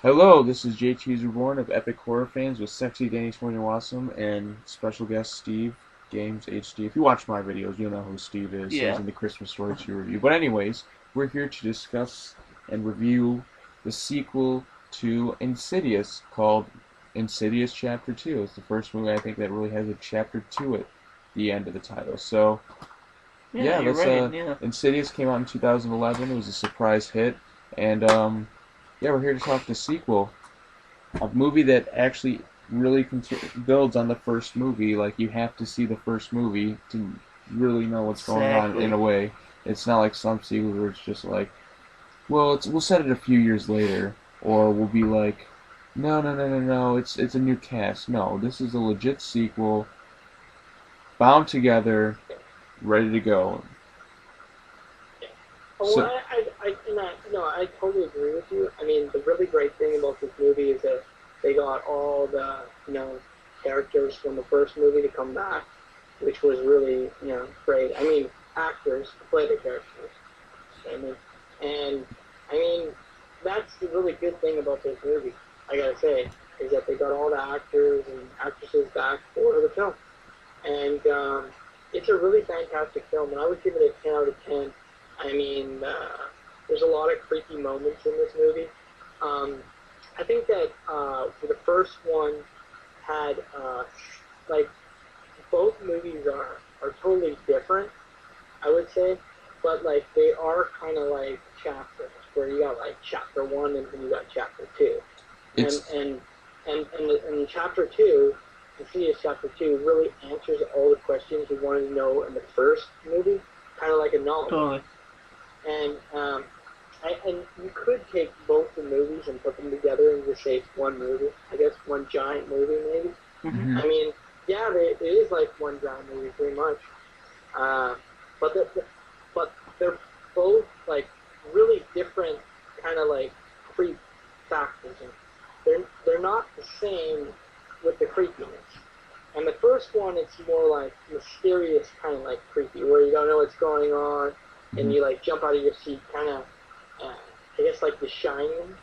Hello, this is JT's Reborn of Epichorrorfans with Sexy Danny Swasam and special guest Steve Games HD. If you watch my videos, you'll know who Steve is. Yeah. He's in the Christmas Story 2 review. But anyways, we're here to discuss and review the sequel to Insidious called Insidious Chapter 2. It's the first movie I think that really has a Chapter 2 at the end of the title. So, Yeah, you're right. Yeah. Insidious came out in 2011. It was a surprise hit. And, yeah, we're here to talk the sequel. A movie that actually really builds on the first movie. Like, you have to see the first movie to really know what's going on in a way. It's not like some sequels where it's just like, well, we'll set it a few years later. Or we'll be like, no, it's a new cast. No, this is a legit sequel, bound together, ready to go. Well, I totally agree with you. I mean, the really great thing about this movie is that they got all the, characters from the first movie to come back, which was really, great. I mean, actors to play the characters. I mean, that's the really good thing about this movie, I gotta say, is that they got all the actors and actresses back for the film. And it's a really fantastic film, and I would give it a 10 out of 10. I mean, there's a lot of creepy moments in this movie. I think that the first one had, both movies are totally different, I would say, but, they are kind of like chapters, where you got, chapter 1 and then you got chapter 2. And chapter 2, Insidious chapter 2, really answers all the questions you wanted to know in the first movie, kind of like a novel. Totally. And you could take both the movies and put them together and just say one movie. I guess one giant movie, maybe. Mm-hmm. I mean, yeah, it is like one giant movie, pretty much. But they're both really different, kind of creep factors. And they're not the same with the creepiness. And the first one, it's more mysterious, kind of creepy, where you don't know what's going on. And you jump out of your seat, kind of, I guess The Shining.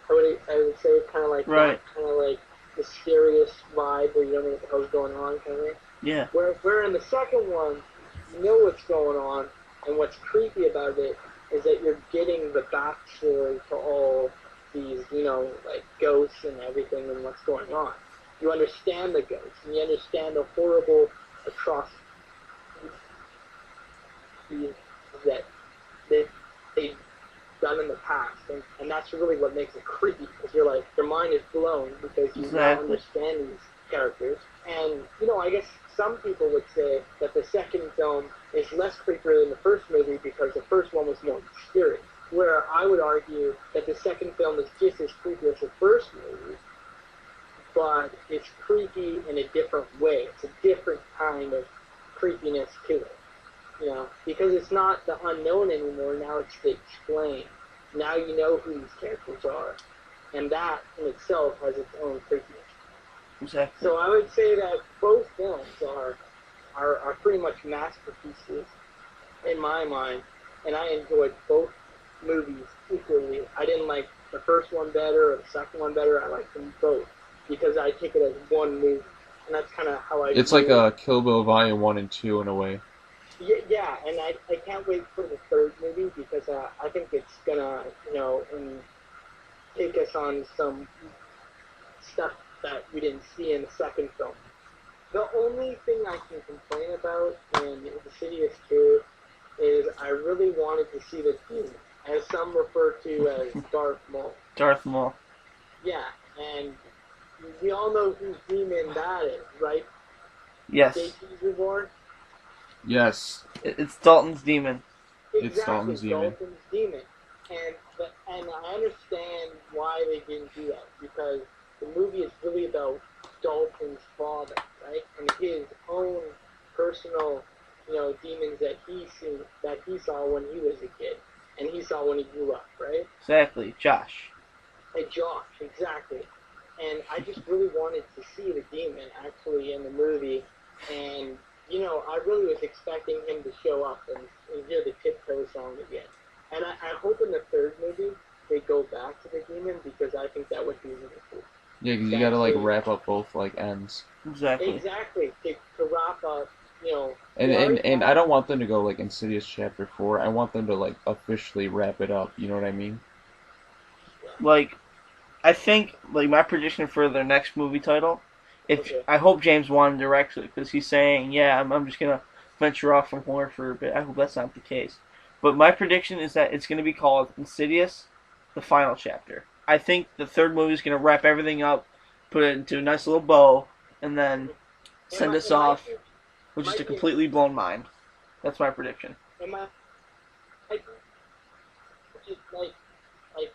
I would say kind of right. that, kind of mysterious vibe where you don't know what the hell's going on, kind of thing. Yeah. Where in the second one, you know what's going on, and what's creepy about it is that you're getting the backstory to all these, ghosts and everything and what's going on. You understand the ghosts, and you understand the horrible atrocities that they've done in the past, and that's really what makes it creepy, because you're your mind is blown because you now understand these characters. And I guess some people would say that the second film is less creepier than the first movie because the first one was more mysterious, where I would argue that the second film is just as creepy as the first movie, but it's creepy in a different way. It's a different kind of creepiness to it. Because it's not the unknown anymore, now it's the explained. Now you know who these characters are. And that in itself has its own creepiness. Exactly. So I would say that both films are pretty much masterpieces in my mind, and I enjoyed both movies equally. I didn't like the first one better or the second one better. I liked them both because I take it as one movie. And that's kind of how I It's like a Kill Bill Volume 1 and 2 in a way. Yeah, and I can't wait for the third movie because I think it's gonna, take us on some stuff that we didn't see in the second film. The only thing I can complain about in Insidious 2 is I really wanted to see the demon, as some refer to as Darth Maul. Darth Maul. Yeah, and we all know whose demon that is, right? Yes. JT's Reborn? Yes. It's Dalton's demon. Exactly, It's Dalton's demon. And I understand why they didn't do that, because the movie is really about Dalton's father, right? And his own personal demons that he saw when he was a kid, and he saw when he grew up, right? Exactly, Josh. Like Josh, exactly. And I just really wanted to see the demon actually in the movie, and I really was expecting him to show up and hear the Tiptoe song again. And I hope in the third movie they go back to the demon because I think that would be really cool. Yeah, because To you gotta like actually, wrap up both like ends. Exactly. exactly to wrap up, And, we and already and I have. don't want them to go like Insidious Chapter 4. I want them to like officially wrap it up. You know what I mean? Like, I think like my prediction for their next movie title, if Okay. I hope James Wan directs it because he's saying, yeah, I'm just gonna venture off from horror for a bit. I hope that's not the case. But my prediction is that it's gonna be called Insidious, the final chapter. I think the third movie is gonna wrap everything up, put it into a nice little bow, and then It send might us it might off be it with just a might be completely blown mind. That's my prediction. it might just like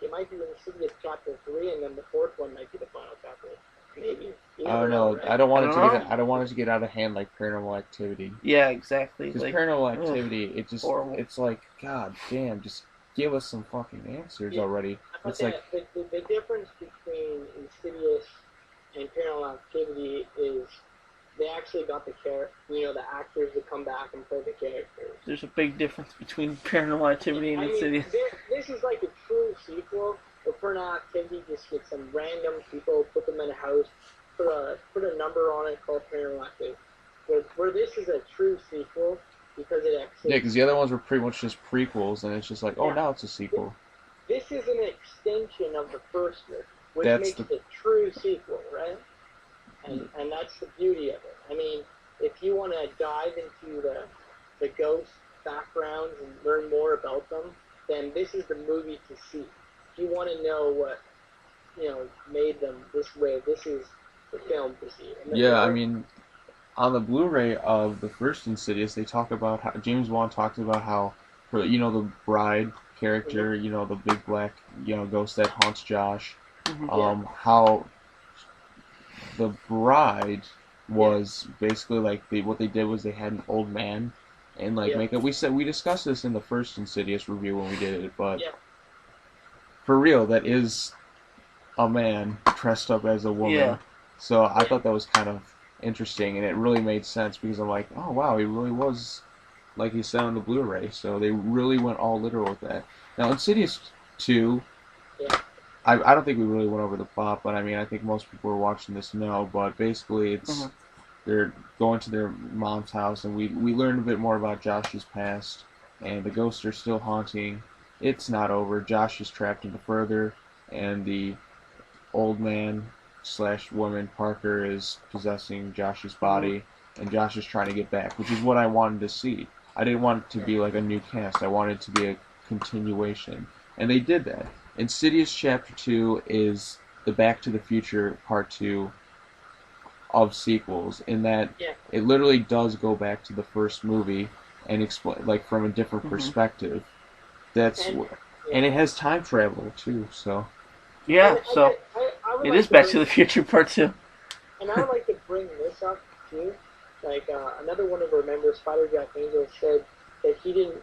it might be Insidious chapter 3, and then the fourth one might be the final chapter. Maybe you Oh never know, no, right? I don't know. I don't want it to get out of hand like Paranormal Activity. Yeah, exactly. Because Like, Paranormal ugh, Activity, horrible. it's like, god damn, just give us some fucking answers Yeah, already. but It's like, the difference between Insidious and Paranormal Activity is they actually got the actors to come back and play the characters. There's a big difference between Paranormal Activity and I mean, Insidious. this is like a true sequel. The Paranormal Activity just get some random people, put them in a house, put a number on it called Paranormal Activity. Where this is a true sequel because it yeah, actually, because the other ones were pretty much just prequels, and it's just like, oh, yeah, now it's a sequel. this is an extension of the first one, which That's makes the, it a true sequel, right? And that's the beauty of it. I mean, if you want to dive into the ghost backgrounds and learn more about them, then this is the movie to see. If you want to know what made them this way, this is the film to see. yeah, I mean, on the Blu-ray of the first Insidious, they talk about how James Wan talks about how, for the bride character, the big black, ghost that haunts Josh, Mm-hmm. yeah, how the bride yeah, was basically like what they did was they had an old man and like yeah, makeup. We discussed this in the first Insidious review when we did it, but yeah, for real, that is a man dressed up as a Yeah. woman. So I yeah. thought that was kind of interesting, and it really made sense because I'm like, oh wow, he really was like he said on the Blu-ray. So they really went all literal with that. Now Insidious 2, Yeah. I don't think we really went over the plot, but I mean I think most people who are watching this know. But basically, Mm-hmm. they're going to their mom's house, and we learn a bit more about Josh's past, and the ghosts are still haunting. It's not over. Josh is trapped into further, and the old man slash woman Parker is possessing Josh's Mm-hmm. body, and Josh is trying to get back, which is what I wanted to see. I didn't want it to be like a new cast. I wanted it to be a continuation, and they did that. Insidious Chapter 2 is the Back to the Future Part 2 of sequels, in that Yeah. it literally does go back to the first movie and explain like from a different Mm-hmm. perspective. That's And and yeah. it has time travel too. So Yeah. And So I would it like is to Back to bring the Future Part Two. And I would like to bring this up too. Like another one of our members, Spider Jack Angel, said that he didn't.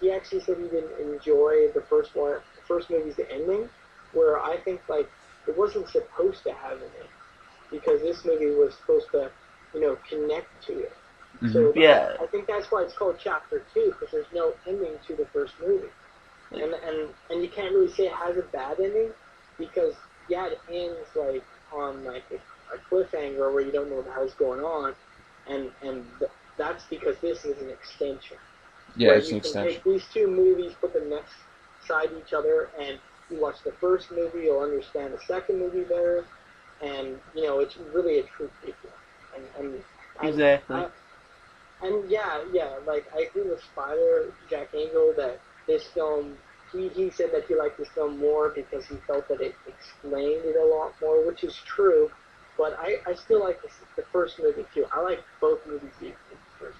He actually said he didn't enjoy the first one, the first movie's ending, where I think like it wasn't supposed to have an ending because this movie was supposed to, connect to it. So Yeah. I think that's why it's called Chapter Two because there's no ending to the first movie, and you can't really say it has a bad ending because yeah, it ends like on like a cliffhanger where you don't know the hell's going on, and that's because this is an extension yeah, where it's you an can extension. take these two movies, put them next side each other, and you watch the first movie, you'll understand the second movie better, and it's really a true prequel. And Exactly. I, and yeah, like I agree with Spider Jack Angel that this film. He said that he liked this film more because he felt that it explained it a lot more, which is true. But I still like the first movie too. I like both movies equally. The first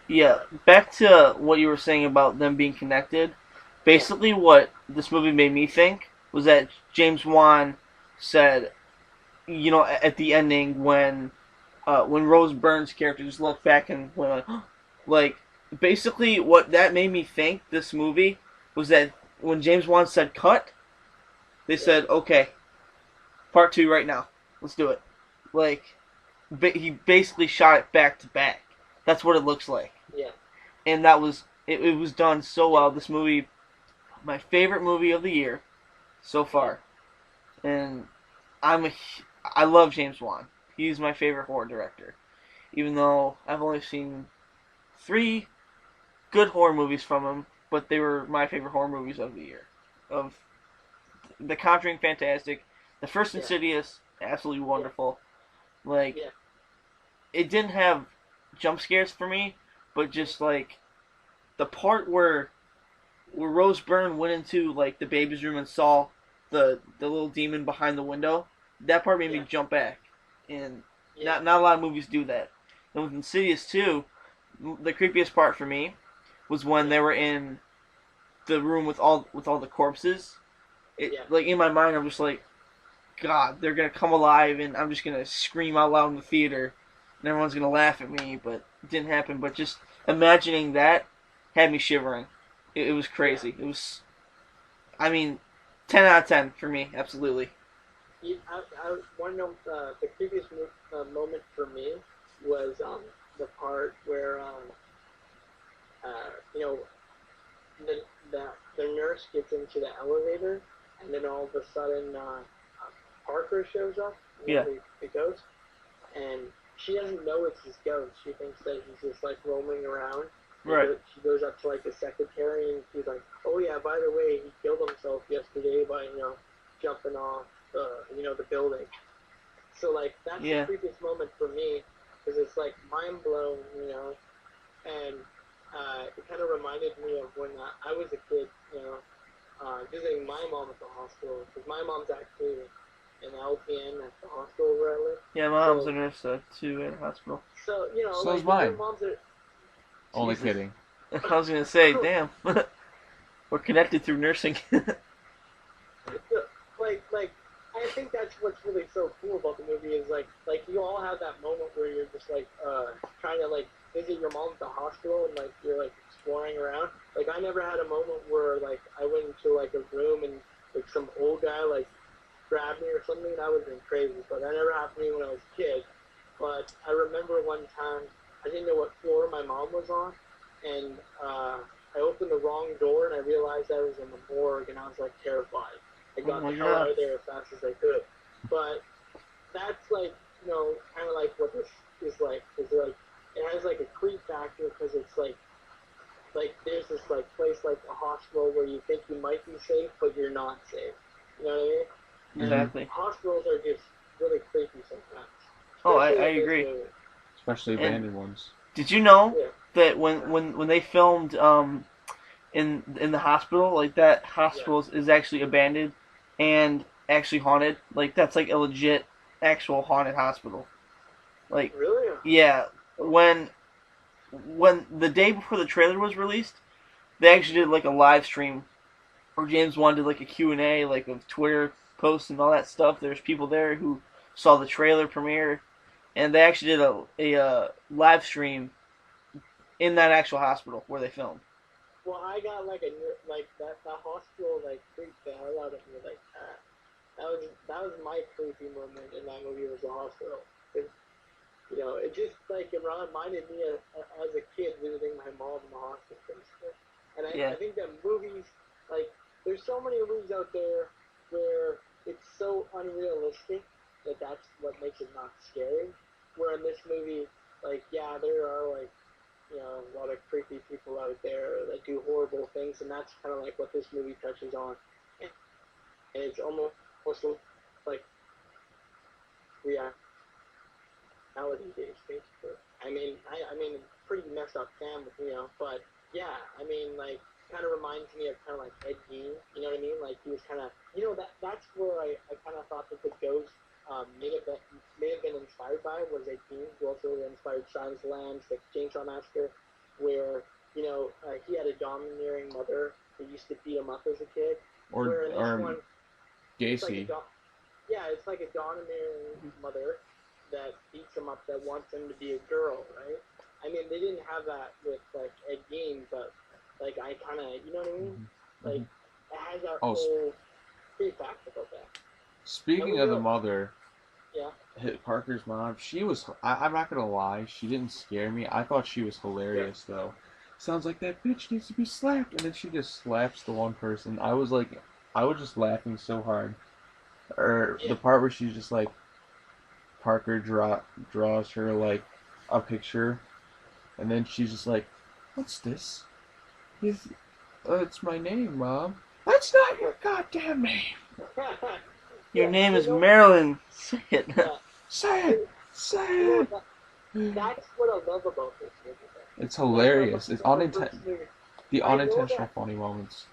Yeah. Back to what you were saying about them being connected. movie. Basically, what this movie made me think was that James Wan said, at the ending when Rose Byrne's character just looked back and went like, Like, basically, what that made me think this movie was that when James Wan said cut, they Yeah. said, okay, part two right now. Let's do it. Like, he basically shot it back to back. That's what it looks like. Yeah. And that was, it was done so well. This movie, my favorite movie of the year so far. And I'm a, I love James Wan. He's my favorite horror director. Even though I've only seen 3 good horror movies from him, but they were my favorite horror movies of the year. Of The Conjuring, fantastic. The first Yeah. Insidious, absolutely wonderful. Like, Yeah. it didn't have jump scares for me, but just like the part where Rose Byrne went into like the baby's room and saw the little demon behind the window. That part made me Yeah. jump back, and Yeah. not a lot of movies do that. And with Insidious 2, the creepiest part for me was when they were in the room with all the corpses. It Yeah. like in my mind I'm just like, God, they're gonna come alive, and I'm just gonna scream out loud in the theater, and everyone's gonna laugh at me. But it didn't happen. But just imagining that had me shivering. It was crazy. It was, I mean, 10 out of 10 for me, absolutely. I want to know the previous moment for me was the part where you know the, the nurse gets into the elevator and then all of a sudden Parker shows up, Yeah. the ghost, and she doesn't know it's his ghost. She thinks that he's just like roaming around. Right. She goes up to like the secretary and she's like, "Oh yeah, by the way, he killed himself yesterday by jumping off the building." So like that's the Yeah. creepiest moment for me because it's like mind blown, and it kind of reminded me of when I was a kid, visiting my mom at the hospital because my mom's actually an LPN at the hospital where I live. Yeah, my mom's So a nurse too at a hospital. so So is like their mine. moms are Only Jesus. kidding. I was gonna say, damn, we're connected through nursing. like I think that's what's really so cool about the movie is like you all have that moment where you're just like trying to like visit your mom at the hospital and like you're like exploring around. Like I never had a moment where like I went into like a room and like some old guy like grabbed me or something. That would have been crazy, but that never happened to me when I was a kid. But I remember one time I didn't know what floor my mom was on, and I opened the wrong door and I realized I was in the morgue and I was like terrified. I Oh got my the hell out god. of there as fast as I could. But that's like kind of like what this is like. Is like it has like a creep factor because it's like there's this like place like a hospital where you think you might be safe but you're not safe. You know what I mean? And Exactly. hospitals are just really creepy sometimes. Oh, Especially I in this agree. movie. Especially And abandoned ones. did you know Yeah. that when they filmed in the hospital, like that Yeah. hospital is actually abandoned and actually haunted. Like that's like a legit actual haunted hospital. Like Really? yeah, when the day before the trailer was released, they actually did like a live stream where James Wan did like a Q&A like of Twitter posts and all that stuff. There's people there who saw the trailer premiere, and they actually did a live stream in that actual hospital where they filmed. Well, I got like like that hospital like freaked the hell out of me like that. That was my creepy moment in that movie was the hospital. It just like it reminded me as a kid visiting my mom in the hospital, basically. And I Yeah. think that movies like there's so many movies out there where it's so unrealistic that that's what makes it not scary. Where in this movie, like yeah, there are like a lot of creepy people out there that do horrible things, and that's kind of like what this movie touches on. And it's almost like reality based, basically. I mean, pretty messed up family, but yeah, I mean, like, kind of reminds me of kind of like Ed Gein, you know what I mean? Like, he was kind of, that's where I kind of thought that the ghost may have been inspired by was Ed Gein, who also inspired Silence of the Lambs, the Chainsaw Massacre, where he had a domineering mother who used to beat him up as a kid. Where in this one, it's like Gacy. it's like a domineering mother that beats him up that wants him to be a girl, right? I mean, they didn't have that with like Ed Gein, but like I kind of, you know what I mean? Like it has that Oh, whole pretty fact about that. And speaking we of the real, mother, yeah, Parker's mom, she was. I'm not gonna lie, she didn't scare me. I thought she was yeah, hilarious though. Sounds like that bitch needs to be slapped, and then she just slaps the one person. I was like, I was just laughing so hard. Or yeah, the part where she's just like, draws her like a picture, and then she's just like, "What's this? Is it's my name, Mom. That's not your goddamn name. Your yeah. name You is know, Marilyn. Say it. yeah. Say it, And you know say what? it." That's what I love about this movie. It's Though. Like hilarious. It's the first movie. the I know unintentional that. funny moments.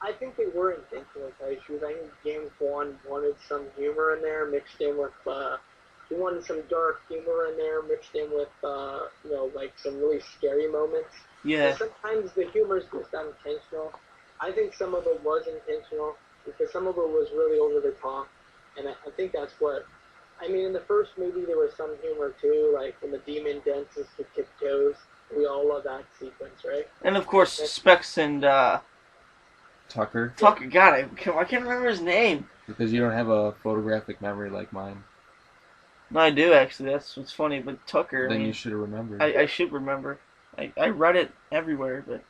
I think they were intentional issues. I think James Wan wanted some humor in there mixed in with. He wanted some dark humor in there mixed in with, like some really scary moments. And Yeah. sometimes the humor is just unintentional. I think some of it was intentional because some of it was really over the top, and I think that's what. I mean, in the first movie there was some humor too, like when the demon dances to tiptoes. We all love that sequence, right? And of course, And, Specs and Tucker, yeah, Tucker. God, I can't remember his name. because you don't have a photographic memory like mine, No, I do actually. That's what's funny. But Tucker, I then you mean, should have remembered. I should remember. I read it everywhere, but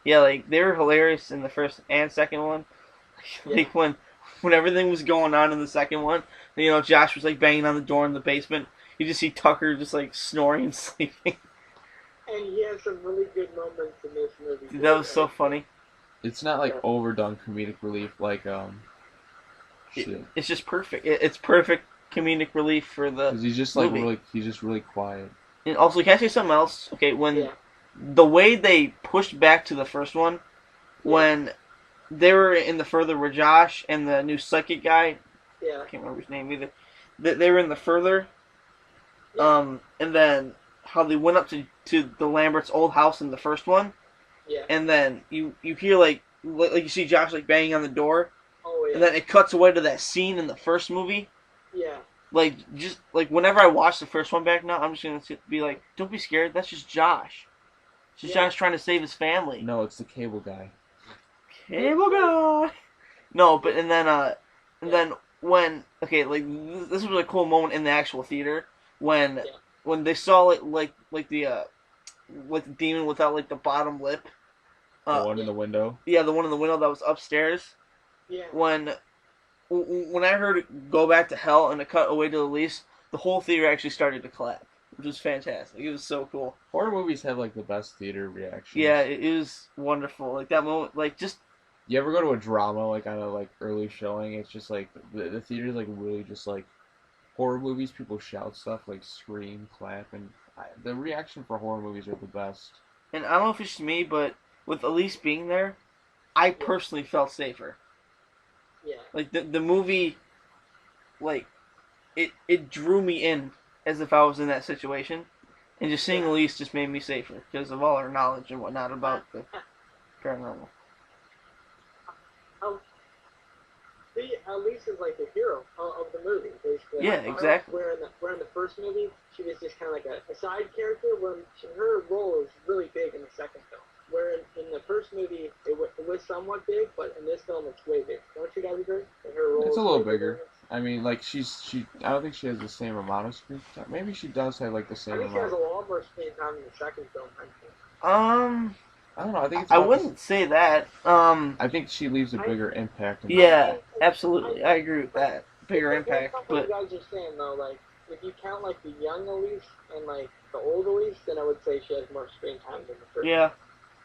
yeah, like they were hilarious in the first and second one. yeah, Like when everything was going on in the second one, Josh was like banging on the door in the basement. You just see Tucker just like snoring and sleeping. and he has some really good moments in this movie Dude, that too. was so funny. It's not like Yeah, overdone comedic relief like It, shit. it's just perfect. It's perfect comedic relief for the Because movie. he's just really quiet. And also, can I say something else? Okay, when yeah, the way they pushed back to the first one, yeah, when they were in the further with Josh and the new psychic guy, yeah, I can't remember his name either. They were in the further, yeah, and then how they went up to the Lambert's old house in the first one, yeah. and then you hear like you see Josh like banging on the door, Oh and yeah, then it cuts away to that scene in the first movie. yeah, Like just like whenever I watch the first one back now, I'm just gonna be like, don't be scared. That's just Josh. It's just yeah. Josh trying to save his family. No, it's the cable guy. Cable guy. No, but and Yeah, then when like this was a cool moment in the actual theater when yeah, they saw it like the demon without like the bottom lip. The Uh, one in yeah, the window. yeah, the one in the window that was upstairs. yeah, When I heard it go back to hell and it cut away to the lease, the whole theater actually started to clap, which was fantastic. It was so cool. Horror movies have like the best theater reactions. Yeah, it was wonderful. Like that moment, like just You ever go to a drama like on a like early showing? It's just like the theater's like really just like horror movies. People shout stuff like scream, clap, and the reaction for horror movies are the best. and I don't know if it's just me, but with Elise being there, I yeah, personally felt safer. yeah, Like the movie, like it drew me in as if I was in that situation, and just seeing yeah. Elise just made me safer because of all her knowledge and whatnot about the paranormal. Um, Elise is like the hero of the movie, basically. Yeah, exactly. Where in the first movie, she was just kind of like a side character. Her role is really big in the second film. Where in the first movie, it was somewhat big, but in this film, it's way big. Don't you guys agree? That her role It's is a little way bigger. I mean, like she. I don't think she has the same amount of screen time. Maybe she does have like the I same think she has amount. a lot more screen time in the second film, I think. Um, I don't know. I think it's I about wouldn't say that. I think she leaves a I, bigger impact. Yeah, absolutely, I agree with that. It Bigger depends impact, on what you but guys are saying, though. Like, if you count, like, the young Elise and, like, the old Elise, then I would say she has more screen time than the first. yeah,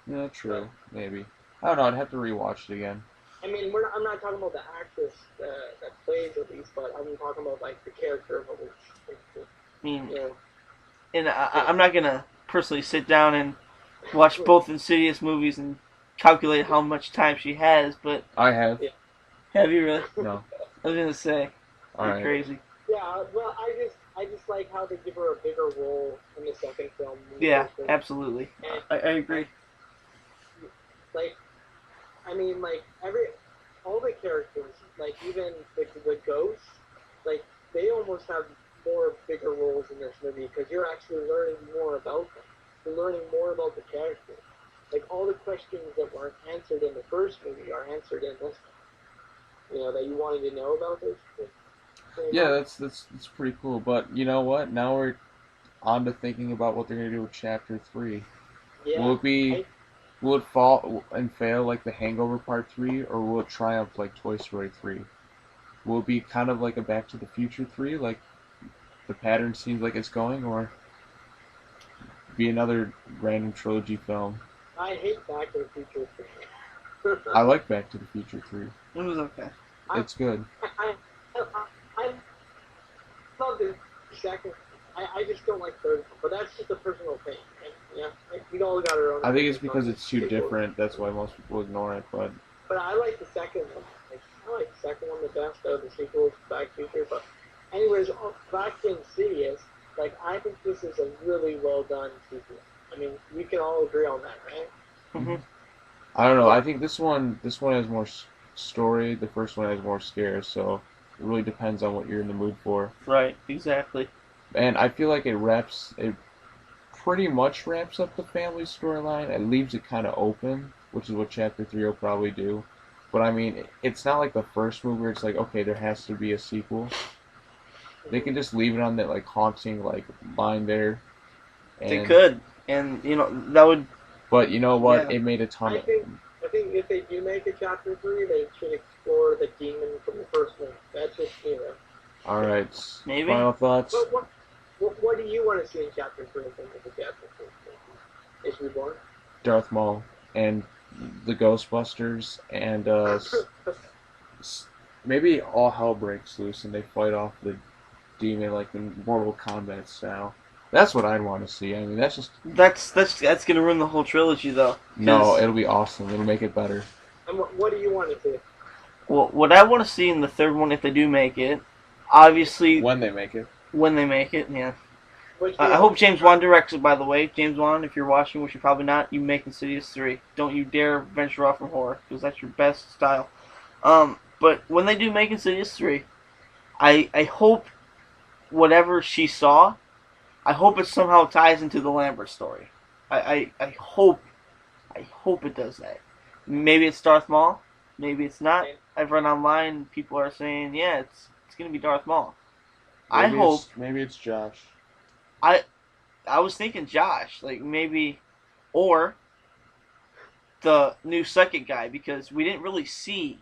Yeah, true. Maybe. I don't know. I'd have to rewatch it again. I mean, I'm not talking about the actress that plays Elise, but I'm talking about, like, the character of Elise. I mean, You know, and I'm not gonna personally sit down and watch both Insidious movies and calculate how much time she has, but I have. yeah. have you really? No. I was gonna say, All you're right. crazy. Yeah, well, I just like how they give her a bigger role in the second film. Yeah, absolutely. And, I agree. like, I mean, like, all the characters, like, even the ghosts, like, they almost have more bigger roles in this movie because you're actually learning more about them. You're learning more about the characters. Like all the questions that weren't answered in the first movie are answered in this one. That you wanted to know about this. Yeah, that's pretty cool. But you know what? Now we're on to thinking about what they're gonna do with Chapter 3. Will Yeah. it be? Will it fall and fail like The Hangover Part 3, or will it triumph like Toy Story 3? Will it be kind of like a Back to the Future 3, like the pattern seems like it's going, or be another random trilogy film? I hate Back to the Future. I like Back to the Future 3. It was okay. It's good. I love the second. I just don't like third one, but that's just a personal opinion. Yeah, we all got our own. I think it's because it's too different. That's why most people ignore it. But I like the second one. I like the second one the best out of the sequels to Back to the Future. But anyways, back to Insidious. Like I think this is a really well done sequel. I mean, we can all agree on that, right? Mm-hmm. I don't know. I think this one has more story. The first one has more scares. So it really depends on what you're in the mood for. Right. Exactly. And I feel like it pretty much wraps up the family storyline. It leaves it kind of open, which is what Chapter 3 will probably do. But I mean, it's not like the first movie where it's like, okay, there has to be a sequel. They can just leave it on that like haunting like line there. And they could, and that would. But you know what? Yeah. It made a ton I think if they do make a Chapter 3, they should explore the demon from the first one. That's just All right. Maybe. Final thoughts. But what do you want to see in Chapter 3 of the Chapter 3? Is Reborn? Darth Maul and the Ghostbusters and maybe all hell breaks loose and they fight off the demon like in Mortal Kombat style. That's what I'd want to see. I mean, that's gonna ruin the whole trilogy, though. No, it'll be awesome. It'll make it better. And what do you want to see? Well, what I want to see in the third one, if they do make it, obviously When they make it. Yeah. I hope James Wan directs it, by the way. James Wan, if you're watching, which you're probably not, you make Insidious 3. Don't you dare venture off from horror, because that's your best style. But when they do make Insidious 3, I hope whatever she saw, I hope it somehow ties into the Lambert story. I hope it does that. Maybe it's Darth Maul, maybe it's not. I've read online, people are saying, yeah, it's going to be Darth Maul. Maybe it's Josh. I was thinking Josh, like maybe, or the new second guy, because we didn't really see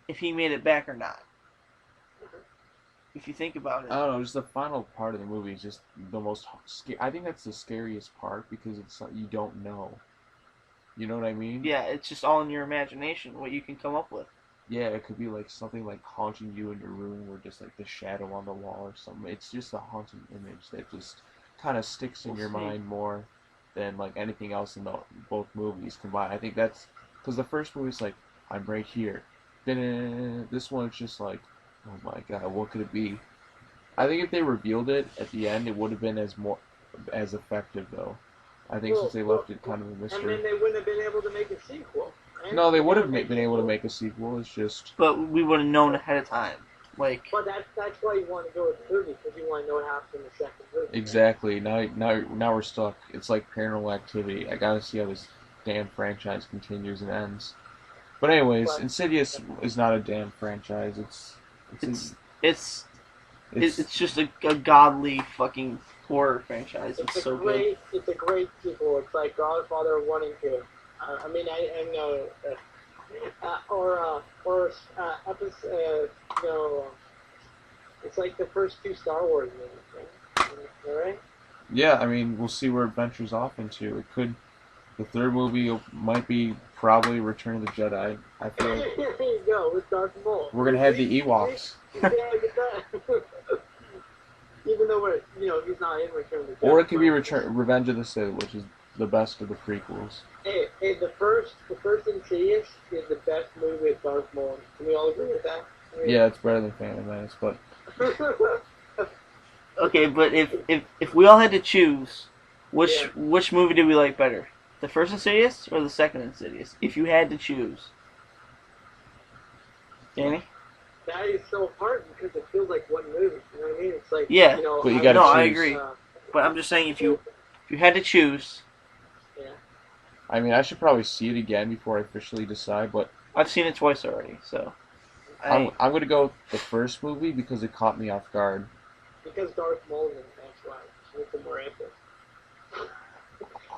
if he made it back or not. If you think about it. I don't know, just the final part of the movie is just the most I think that's the scariest part because it's you don't know. You know what I mean? Yeah, it's just all in your imagination, what you can come up with. Yeah, it could be like something like haunting you in your room or just like the shadow on the wall or something. It's just a haunting image that just kind of sticks in your mind more than like anything else in both movies combined. I think that's because the first movie's like, I'm right here. This one's just like, oh my god, what could it be? I think if they revealed it at the end, it would have been as effective though. I think since they left it kind of a mystery. And then they wouldn't have been able to make a sequel. Right? No, they would have been able to make a sequel. It's just. But we would have known ahead of time. But that's why you want to go with the movie, because you want to know what happens in the second movie. Exactly. Now we're stuck. It's like Paranormal Activity. I gotta see how this damn franchise continues and ends. But anyways, Insidious is not a damn franchise. It's just a godly fucking horror franchise. It's so good. It's a great sequel. It's like Godfather 1 and 2. Episode. It's like the first two Star Wars movies, right? Alright? Yeah, I mean, we'll see where it ventures off into. It could. The third movie might be probably Return of the Jedi. I feel like. There you go, with Darth Maul. We're gonna have the Ewoks. Even though he's not in Return of the Jedi. Or it could be Revenge of the Sith, which is the best of the prequels. Hey, the first Insidious is the best movie with Darth Maul. Can we all agree with that? Yeah, it's better than Phantom Menace, but. Okay, but if we all had to choose, which movie did we like better? The first Insidious or the second Insidious? If you had to choose. Danny? that is so hard because it feels like one movie. You know what I mean? It's like Yeah. But you I gotta No, was, I choose. agree. But I'm just saying, if you had to choose, yeah. I mean, I should probably see it again before I officially decide, but I've seen it twice already, so I'm gonna go with the first movie because it caught me off guard. Because Darth Maul, that's why. It's a more epic.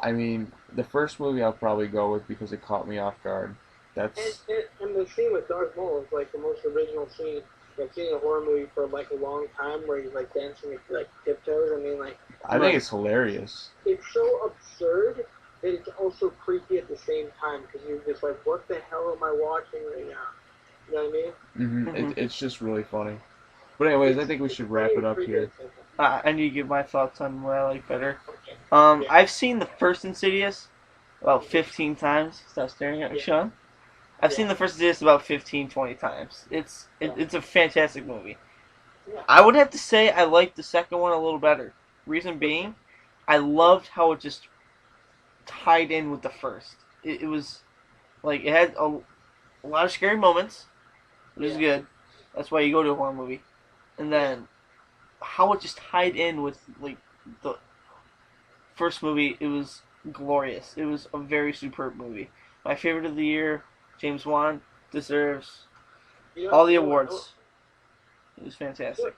I mean, the first movie I'll probably go with because it caught me off guard. And, That's and, and the scene with Darth Maul is like the most original scene I've seen in a horror movie for like a long time, where he's like dancing with like tiptoes. I mean, like I think it's hilarious. it's so absurd that it's also creepy at the same time because you're just like, what the hell am I watching right now? You know what I mean? It's just really funny. But anyways, I think we should wrap it up here. I need to give my thoughts on what I like better. Yeah. I've seen the first Insidious about 15 times. Stop staring at me, Sean. I've seen the first Insidious about 15, 20 times. It's a fantastic movie. Yeah. I would have to say I liked the second one a little better. Reason being, I loved how it just tied in with the first. It was like it had a lot of scary moments, which is good. That's why you go to a horror movie. And then how it just tied in with like the first movie, it was glorious. It was a very superb movie. My favorite of the year. James Wan deserves all the awards. It was fantastic.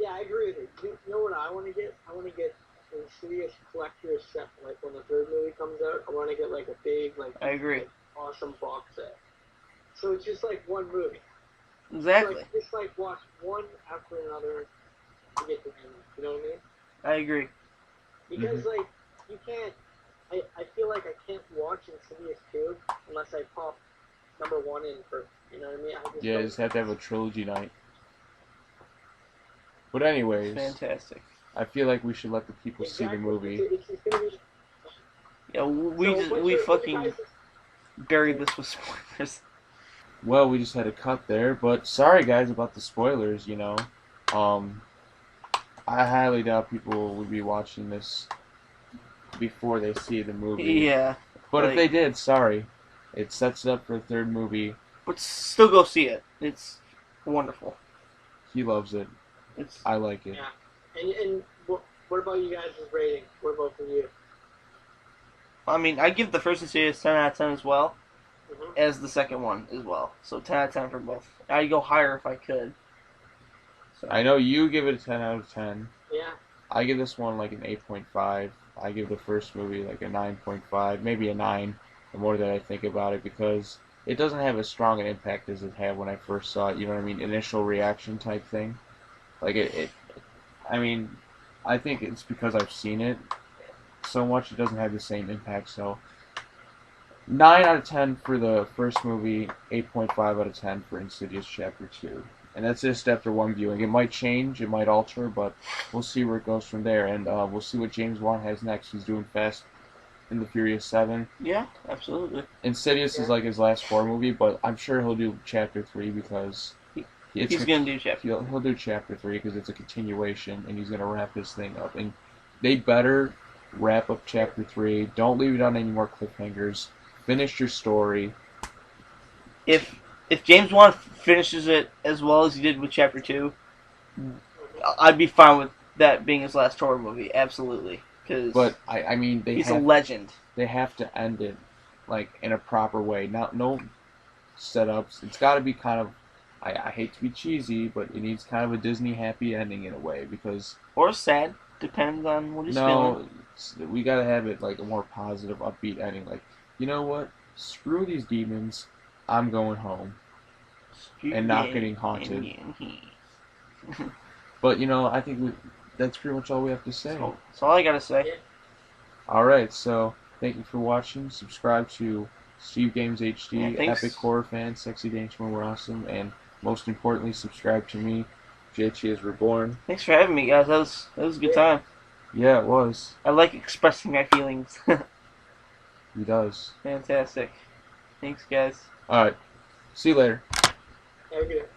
Yeah, I agree with you. You know what I want to get? I want to get an Insidious collector's set. Like when the third movie comes out, I want to get like a big, like I agree. like, awesome box set. So it's just like one movie. Exactly. Just like watch one after another to get the end. You know what I mean? I agree. Because like you can't. I feel like I can't watch Insidious 2 unless I pop number 1 in first. You know what I mean? You just have to have a trilogy night. But anyways, Fantastic. I feel like we should let the people see the movie. It's gonna be. Yeah, we fucking buried this with spoilers. Well, we just had a cut there, but sorry guys about the spoilers, you know. I highly doubt people would be watching this before they see the movie. Yeah. But if they did, sorry. It sets up for a third movie. But still go see it. It's wonderful. He loves it. I like it. Yeah. And what about you guys' rating? What about for you? I mean, I give the first Insidious 10 out of 10 as well, as the second one as well. So 10 out of 10 for both. I'd go higher if I could. So. I know you give it a 10 out of 10. Yeah. I give this one like an 8.5. I give the first movie like a 9.5, maybe a 9, the more that I think about it, because it doesn't have as strong an impact as it had when I first saw it, you know what I mean? Initial reaction type thing. Like, I mean, I think it's because I've seen it so much, it doesn't have the same impact, so 9 out of 10 for the first movie, 8.5 out of 10 for Insidious Chapter 2. And that's just after one viewing. It might change, it might alter, but we'll see where it goes from there. And we'll see what James Wan has next. He's doing Fast and the Furious 7. Yeah, absolutely. Insidious is like his last horror movie, but I'm sure he'll do Chapter 3 because... He's going to do Chapter 3. He'll do Chapter 3 because it's a continuation, and he's going to wrap this thing up. And they better wrap up Chapter 3. Don't leave it on any more cliffhangers. Finish your story. If James Wan finishes it as well as he did with Chapter 2, I'd be fine with that being his last horror movie, absolutely. But, I mean, he's a legend. They have to end it, like, in a proper way. No setups. It's got to be kind of, I hate to be cheesy, but it needs kind of a Disney happy ending in a way, because... Or sad, depends on what he's feeling. No, we got to have it, like, a more positive, upbeat ending. Like, you know what? Screw these demons. I'm going home. And not getting haunted. But, you know, I think that's pretty much all we have to say. That's all I gotta say. Alright, so thank you for watching. Subscribe to Steve Games HD, Epichorrorfans, Sexy Dangerman, we're awesome. And most importantly, subscribe to me, JT is Reborn. Thanks for having me, guys. That was a good time. Yeah, it was. I like expressing my feelings. He does. Fantastic. Thanks, guys. Alright. See you later. Have a good